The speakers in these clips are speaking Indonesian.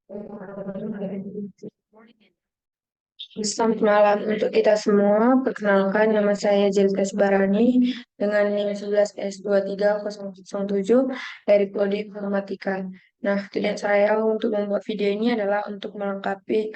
Selamat malam untuk kita semua. Perkenalkan, nama saya Jelita Barani dengan NIM 11S230007 dari Prodi Informatika. Nah, tujuan saya untuk membuat video ini adalah untuk melengkapi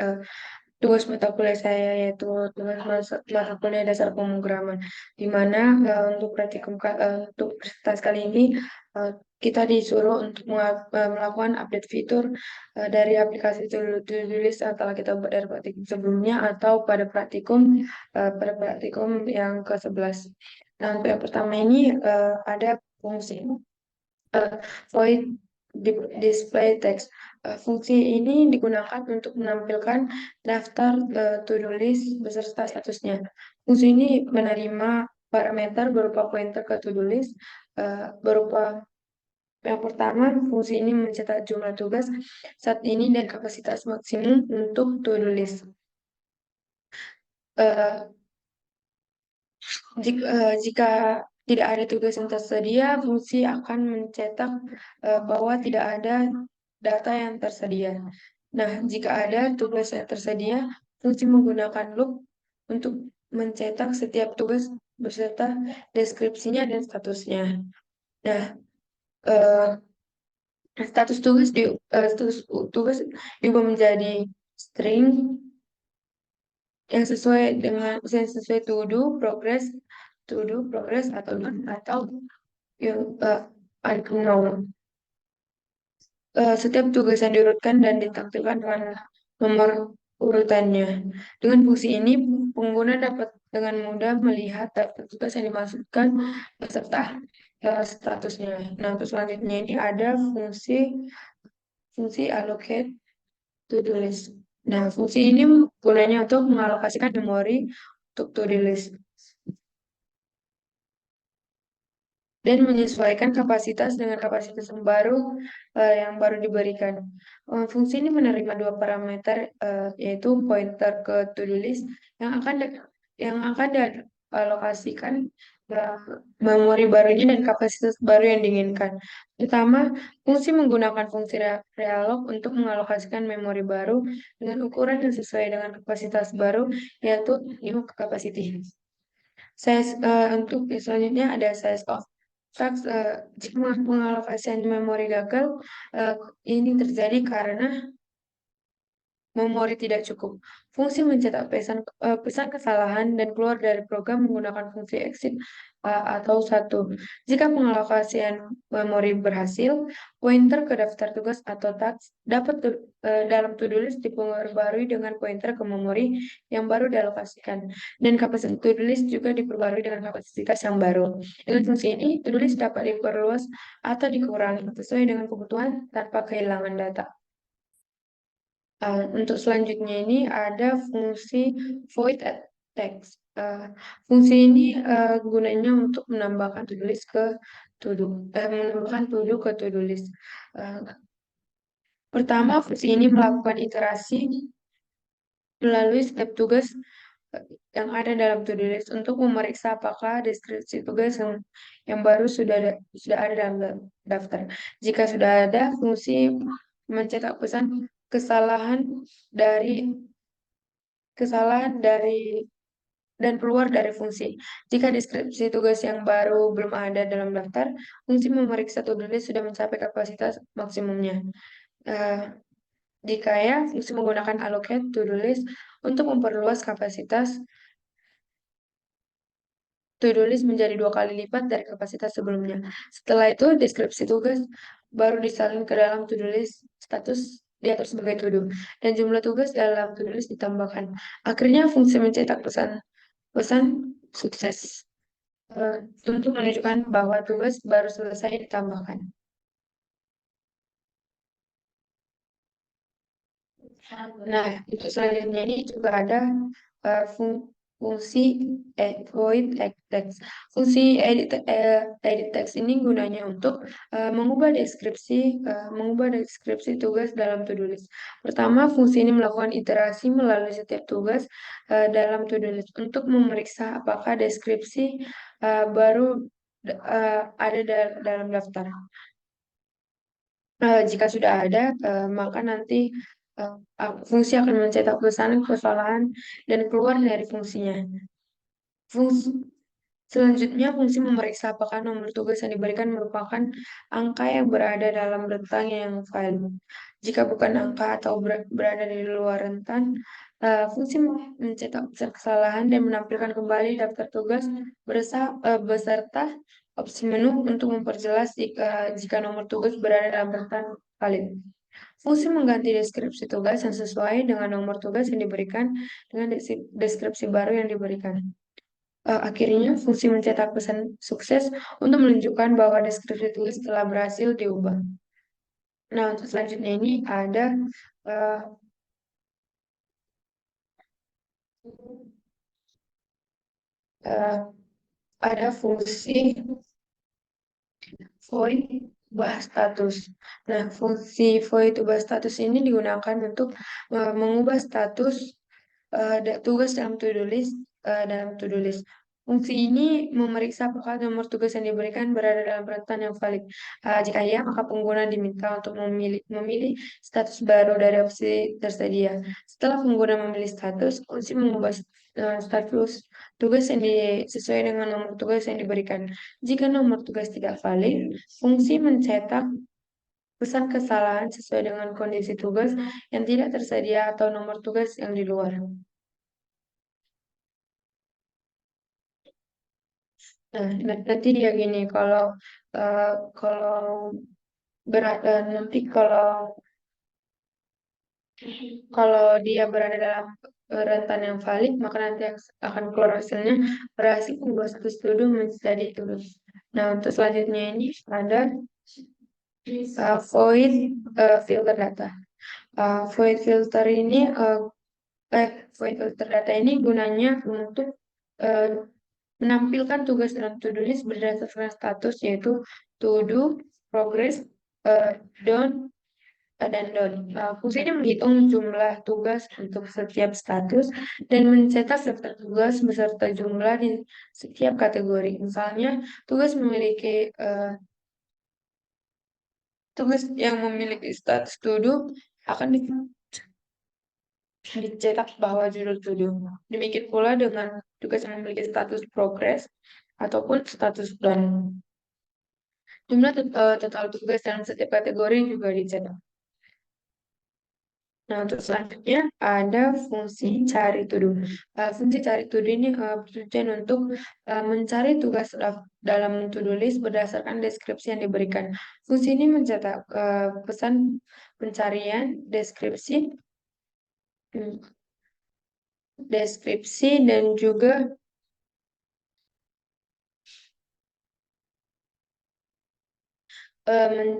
tugas mata kuliah saya, yaitu tugas mata kuliah dasar pemrograman, di mana untuk presentasi kali ini eh, kita disuruh untuk melakukan update fitur dari aplikasi tulis setelah kita buat dari praktikum sebelumnya atau pada praktikum yang ke-11. Nah, untuk yang pertama ini ada fungsi eh, void display text. Fungsi ini digunakan untuk menampilkan daftar to-do list beserta statusnya. Fungsi ini menerima parameter berupa pointer ke to-do list, berupa yang pertama, fungsi ini mencetak jumlah tugas saat ini dan kapasitas maksimum untuk to-do list. Eh, jika tidak ada tugas yang tersedia, fungsi akan mencetak bahwa tidak ada data yang tersedia. Nah, jika ada tugas yang tersedia, fungsi menggunakan loop untuk mencetak setiap tugas beserta deskripsinya dan statusnya. Nah, eh, status tugas diubah menjadi string yang sesuai to do, progress atau yang unknown. Setiap tugas yang diurutkan dan ditampilkan dengan nomor urutannya. Dengan fungsi ini, pengguna dapat dengan mudah melihat daftar tugas yang dimasukkan beserta statusnya. Nah, untuk selanjutnya ini ada fungsi allocate to-do list. Nah, fungsi ini gunanya untuk mengalokasikan memori untuk to-do list dan menyesuaikan kapasitas dengan kapasitas yang baru diberikan. Fungsi ini menerima dua parameter, yaitu pointer ke to-do list yang akan dialokasikan ke memori barunya dan kapasitas baru yang diinginkan. Pertama, fungsi menggunakan fungsi realloc untuk mengalokasikan memori baru dengan ukuran yang sesuai dengan kapasitas baru, yaitu new capacity. Untuk selanjutnya ada size of facts. Jika pengalokasian memori gagal, eh, ini terjadi karena memori tidak cukup. Fungsi mencetak pesan kesalahan dan keluar dari program menggunakan fungsi exit atau satu. Jika pengalokasian memori berhasil, pointer ke daftar tugas atau task dalam to-do list diperbarui dengan pointer ke memori yang baru dialokasikan. Dan kapasitas to-do list juga diperbarui dengan kapasitas yang baru. Dengan fungsi ini, to-do list dapat diperluas atau dikurangi sesuai dengan kebutuhan tanpa kehilangan data. Untuk selanjutnya ini ada fungsi void at text. Fungsi ini gunanya untuk menambahkan to-do list menambahkan to-do ke to-do list. Uh, Pertama, fungsi ini melakukan iterasi melalui setiap tugas yang ada dalam to-do list untuk memeriksa apakah deskripsi tugas yang baru sudah ada dalam daftar. Jika sudah ada, fungsi mencetak pesan kesalahan dari kesalahan dari dan keluar dari fungsi. Jika deskripsi tugas yang baru belum ada dalam daftar, fungsi memeriksa to-do list sudah mencapai kapasitas maksimumnya. Eh, Jika ya, fungsi menggunakan allocate to-do list untuk memperluas kapasitas to-do list menjadi 2 kali lipat dari kapasitas sebelumnya. Setelah itu, deskripsi tugas baru disalin ke dalam to-do list status diatur sebagai to-do, dan jumlah tugas dalam to-do list ditambahkan. Akhirnya, fungsi mencetak pesan sukses untuk menunjukkan bahwa tugas baru selesai ditambahkan. Nah, untuk selanjutnya ini juga ada fungsi void edit text. Fungsi edit text ini gunanya untuk mengubah deskripsi tugas dalam to-do list. Pertama, fungsi ini melakukan iterasi melalui setiap tugas dalam to-do list untuk memeriksa apakah deskripsi baru ada dalam daftar. Jika sudah ada, maka nanti fungsi akan mencetak pesan kesalahan dan keluar dari fungsinya. Fungsi Selanjutnya, fungsi memeriksa apakah nomor tugas yang diberikan merupakan angka yang berada dalam rentang yang valid. Jika bukan angka atau berada di luar rentan, fungsi mencetak pesan kesalahan dan menampilkan kembali daftar tugas beserta opsi menu untuk memperjelas jika nomor tugas berada dalam rentan valid. Fungsi mengganti deskripsi tugas yang sesuai dengan nomor tugas yang diberikan dengan deskripsi baru yang diberikan. Akhirnya, fungsi mencetak pesan sukses untuk menunjukkan bahwa deskripsi tulis telah berhasil diubah. Nah, untuk selanjutnya ini uh, uh, ada fungsi void ubah status. Nah, fungsi void ubah status ini digunakan untuk mengubah status tugas dalam to-do list. Fungsi ini memeriksa apakah nomor tugas yang diberikan berada dalam rentan yang valid. Jika iya, maka pengguna diminta untuk memilih status baru dari opsi tersedia. Setelah pengguna memilih status, fungsi mengubah status tugas yang sesuai dengan nomor tugas yang diberikan. Jika nomor tugas tidak valid, fungsi mencetak pesan kesalahan sesuai dengan kondisi tugas yang tidak tersedia atau nomor tugas yang di luar. Nah, nanti dia gini, eh, kalau nanti kalau dia berada dalam rentan yang valid, maka nanti akan keluar hasilnya berhasil mengubah status tuduh menjadi tuduh. Nah, untuk selanjutnya ini ada void filter data. Void filter ini void filter data ini gunanya untuk uh, menampilkan tugas dalam to-do list berdasarkan status yaitu to do, progress, done, dan done. Fungsinya menghitung jumlah tugas untuk setiap status dan mencetak daftar tugas beserta jumlah di setiap kategori. Misalnya, tugas yang memiliki status to do akan dicetak bahwa judul to do. Demikian pula dengan tugas yang memiliki status progress ataupun status done. Jumlah total tugas dalam setiap kategori juga dicetak. Nah, untuk selanjutnya ada fungsi cari to-do. Fungsi cari to-do ini bertujuan untuk mencari tugas dalam to-do list berdasarkan deskripsi yang diberikan. Fungsi ini mencetak pesan pencarian, hmm, deskripsi dan juga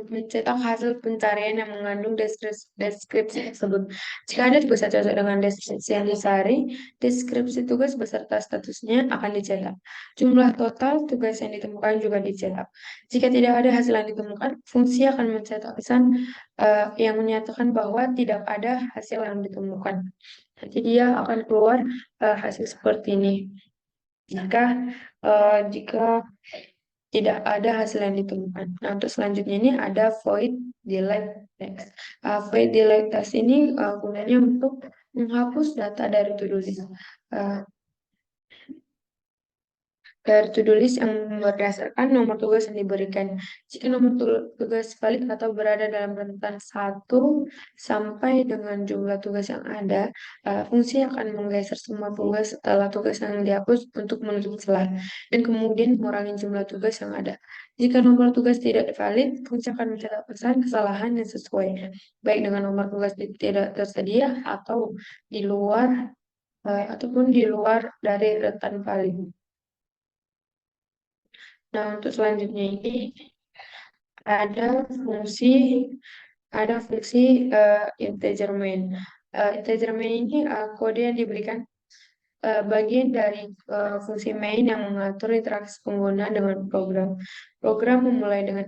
mencetak hasil pencarian yang mengandung deskripsi tersebut. Jika ada tugas yang cocok dengan deskripsi yang dicari, deskripsi tugas beserta statusnya akan dicetak. Jumlah total tugas yang ditemukan juga dicetak. Jika tidak ada hasil yang ditemukan, fungsi akan mencetak pesan yang menyatakan bahwa tidak ada hasil yang ditemukan. Nanti dia akan keluar hasil seperti ini. Jika tidak ada hasil yang ditemukan. Nah, untuk selanjutnya ini ada void delete text. Void delete text ini gunanya untuk menghapus data dari to-do list. Uh, dari to-do list yang berdasarkan nomor tugas yang diberikan. Jika nomor tugas valid atau berada dalam rentan 1 sampai dengan jumlah tugas yang ada, fungsi akan menggeser semua tugas setelah tugas yang dihapus untuk menutup celah dan kemudian mengurangi jumlah tugas yang ada. Jika nomor tugas tidak valid, fungsi akan mencatat pesan kesalahan yang sesuai, baik dengan nomor tugas tidak tersedia atau di luar ataupun di luar dari rentan valid. Nah, untuk selanjutnya ini ada fungsi ada fungsi integer main. Integer main ini kode yang diberikan bagian dari fungsi main yang mengatur interaksi pengguna dengan program. Program memulai dengan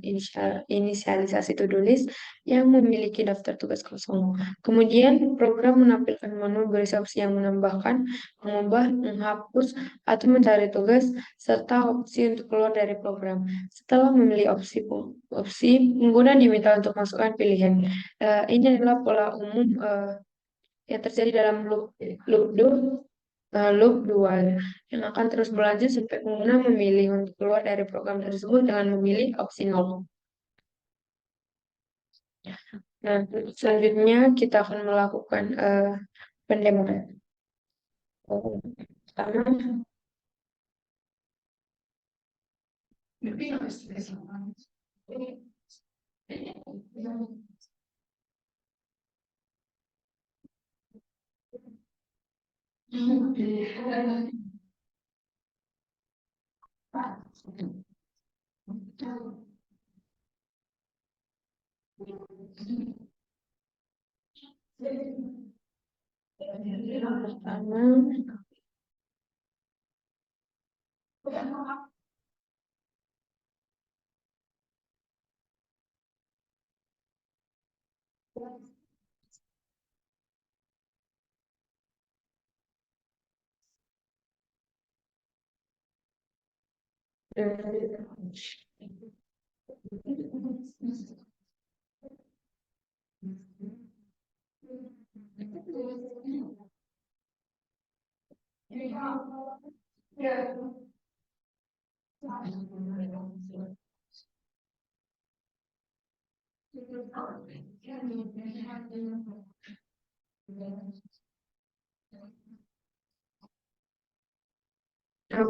inisialisasi to-do list yang memiliki daftar tugas kosong. Kemudian, program menampilkan menu berisi opsi yang menambahkan, mengubah, menghapus, atau mencari tugas, serta opsi untuk keluar dari program. Setelah memilih opsi, pengguna diminta untuk masukkan pilihan. Ini adalah pola umum yang terjadi dalam loop do loop dual yang akan terus berlanjut sampai pengguna memilih untuk keluar dari program tersebut dengan memilih opsi nol. Nah, selanjutnya kita akan melakukan pendemoan. Pertama, pertama,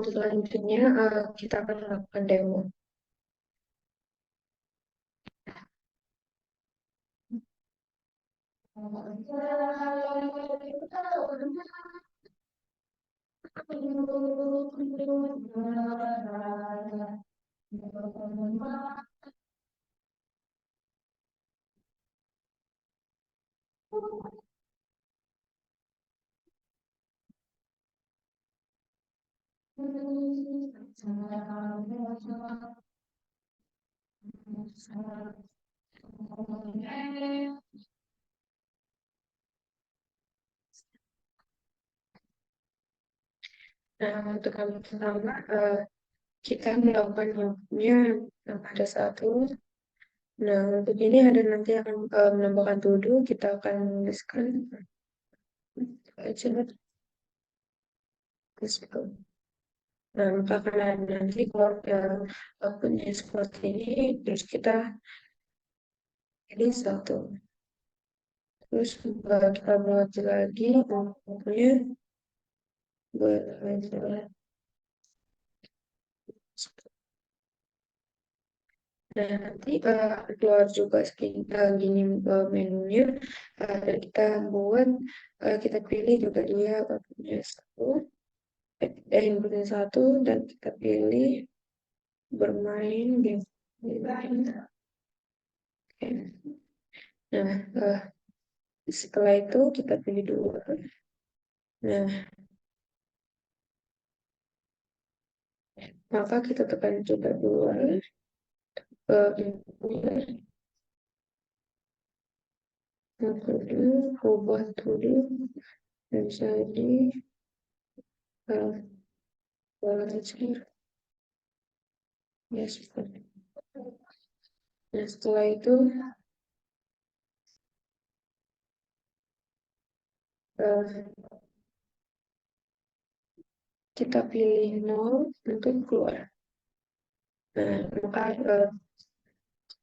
selanjutnya kita akan melakukan demo. Nah, untuk kali pertama, kita melakukan waktunya pada satu. Nah, untuk ini ada nanti akan menambahkan to do, kita akan menuliskan aja tersebut. Nah, maka akan ada nanti kalau akunnya seperti ini, terus kita pilih satu. Terus kita buat lagi waktunya buat. Nah, nanti keluar juga gini menunya. Dan kita buat, kita pilih juga dia punya satu, handphone satu, dan kita pilih bermain game. Oke. Nah, setelah itu kita pilih dua. Nah, maka kita tekan coba dua. Kemudian ubah dulu menjadi volunteer. Ya, seperti. Nah, setelah itu kita pilih nol untuk keluar. Nah, maka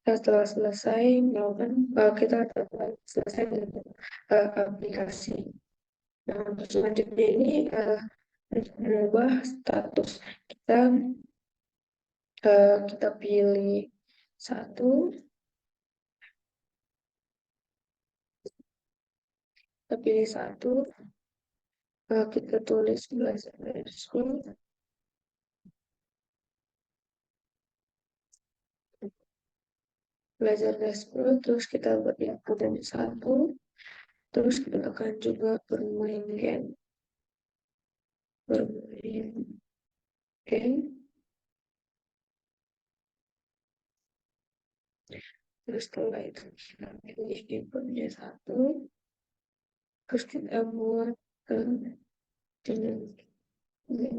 setelah selesai melakukan kita telah selesai dengan aplikasi. Nah, untuk selanjutnya ini untuk mengubah status kita pilih satu, kita tulis belajar dashboard, terus kita buat input dan satu, terus kita akan juga bermain game. bermain game, terus setelah itu kita pilih keyboardnya satu, terus kita buat dengan dius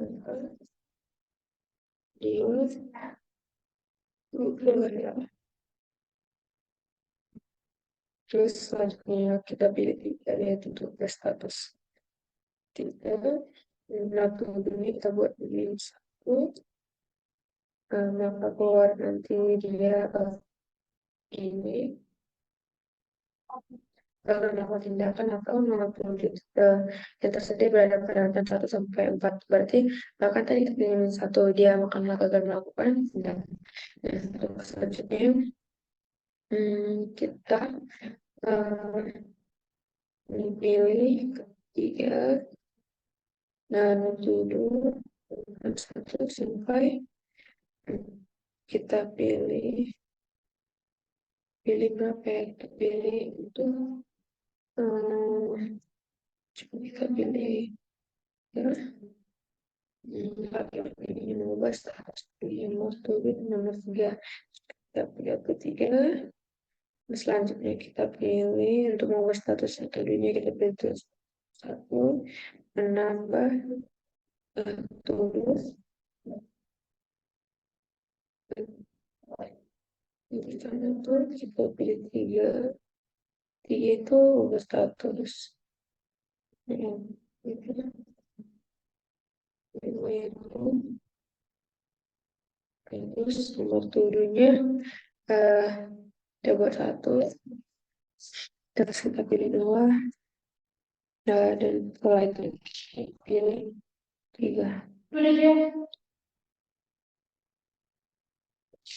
keluar ya. Terus selanjutnya kita pilih tiga yaitu untuk status tiga. Belakang ini kita buat ini satu, maka keluar nanti dia ini kalau melakukan tindakan atau melakukan yang tersedia berada pada angka 1 sampai 4. Berarti bahkan tadi kita pilih satu dia akan melakukan tindakan. Nah, untuk selanjutnya kita pilih ketiga dan tujuh satu sampai kita pilih berapa ya, kita pilih itu coba kita pilih ya ini nomor status nomor 3 kita pilih ketiga. Selanjutnya kita pilih untuk mengubah status metodenya kita pilih terus satu menambah tulis itu kita pilih tiga itu ubah status terus nomor turunnya kita buat satu, terus kita pilih dua, dan setelah itu pilih tiga.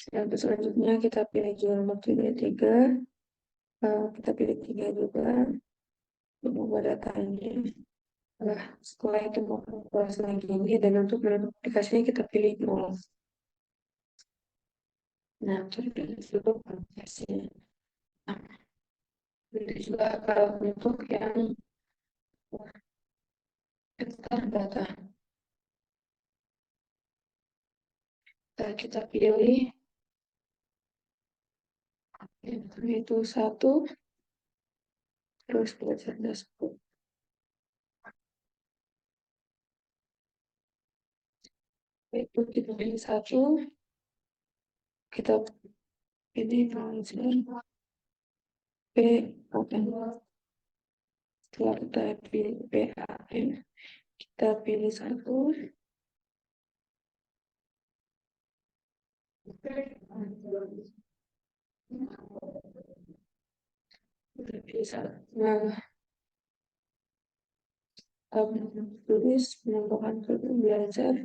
Dan selanjutnya kita pilih juga nomor tiga, kita pilih tiga juga untuk mengubah datanya. Nah, setelah itu mau kelas lagi ini dan untuk menutup aplikasinya kita pilih nol. Nah, terpilih dulu aplikasinya. Nah, itu juga kalau untuk yang data kita pilih itu satu, terus belajar dashboard. Itu kita pilih satu, kita pilih browser P open. Setelah kita pilih PAN, kita pilih satu, kita pilih satu. Nah, tulis menambahkan tulis belajar.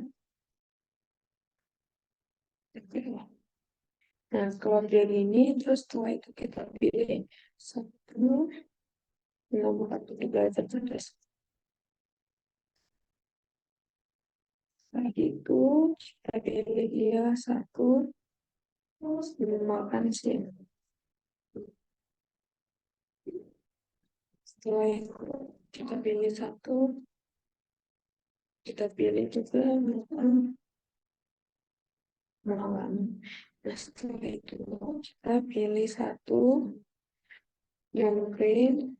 Nah, kalau dari ini terus setelah itu kita pilih satu menambahkan tulis belajar cerdas. Setelah itu kita pilih dia satu, terus menambahkan sim. Setelah itu kita pilih satu, kita pilih juga malam. Nah, setelah itu kita pilih satu yang green,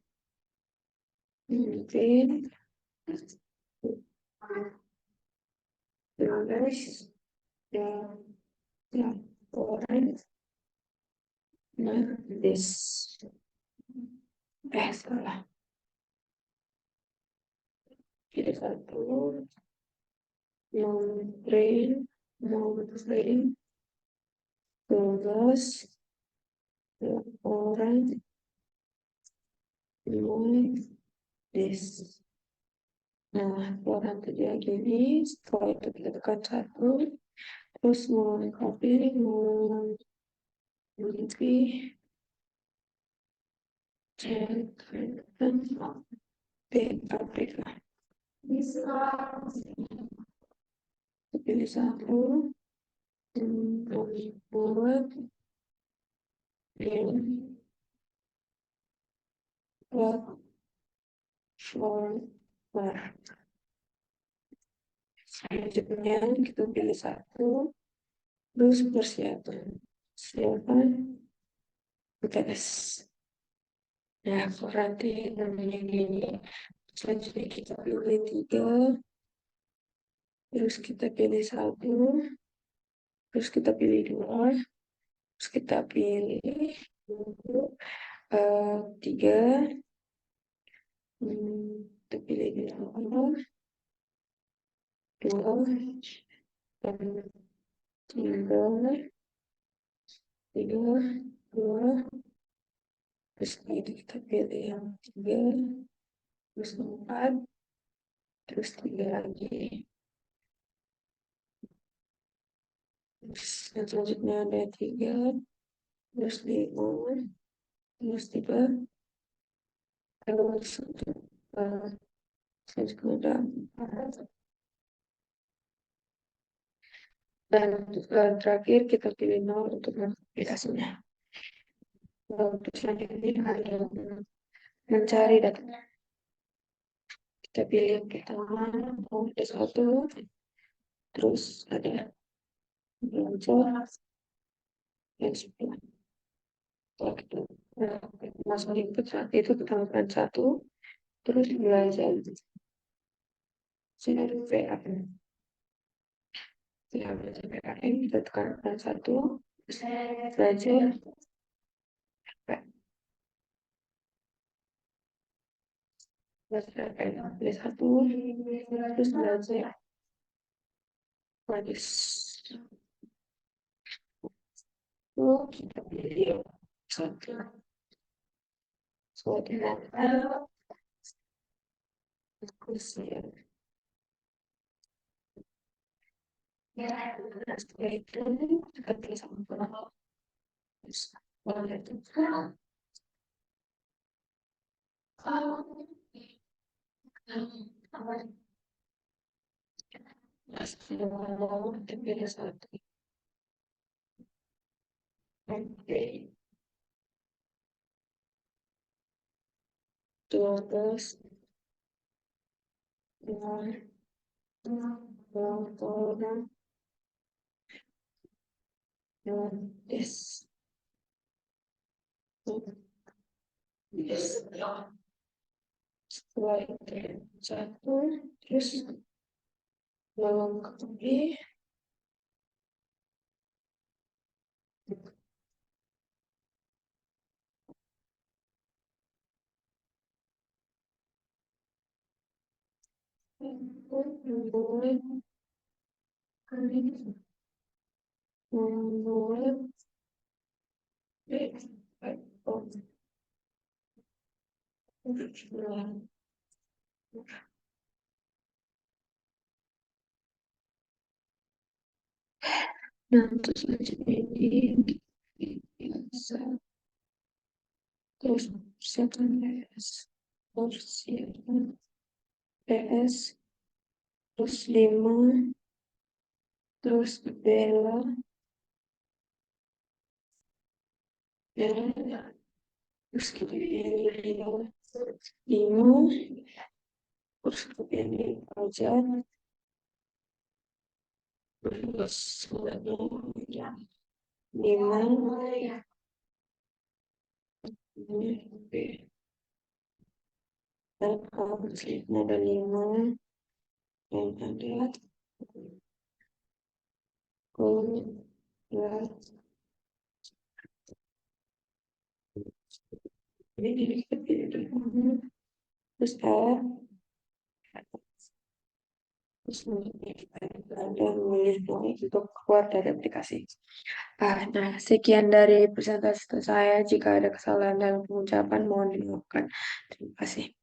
terus yang orange. Nah, this salah. Pilih satu non-green, terus orange, this. Nah, orang terjadi gini, setelah itu kita tekan satu, terus mau copy, mau dan Afrika. Pilih satu, buat for Selanjutnya kita pilih satu, terus persiapan UTS. Nah, kalau nanti namanya gini, selanjutnya kita pilih tiga, terus kita pilih satu, terus kita pilih dua, terus kita pilih tiga, kita pilih dua, dan tiga, tiga, dua, terus itu kita pilih yang tiga, terus empat, terus tiga lagi. Terus yang selanjutnya ada tiga, terus lima, terus tiga, terus selanjutnya ada empat, dan terakhir kita pilih nol untuk aplikasinya. Untuk selanjutnya ada mencari data. Kita pilih yang pertama, ada satu, terus ada belajar, yang sebelah. Setelah kita masuk input saat itu kita lakukan satu, terus belajar sinar PAM. Sinar belajar PAM kita tekankan satu, terus belajar pilih satu, terus belajar lagi kita pilih satu, suatu mata, terus ya. Setelah itu kita pilih sama terus boleh itu mau kita pilih satu. Oke. Terus yes. Yes. Setelah itu satu, terus melengkapi membuat nah untuk selanjutnya ini biasa terus persiapan PS, persiapan PS, terus 5, terus bela, terus kita pilih 5, terus kita pilih aja, terus 5, dan ada 5, dan ada ini kita pilih terus terus ada memilih untuk keluar dari aplikasi. Nah, sekian dari presentasi saya. Jika ada kesalahan dalam pengucapan, mohon dimaafkan. Terima kasih.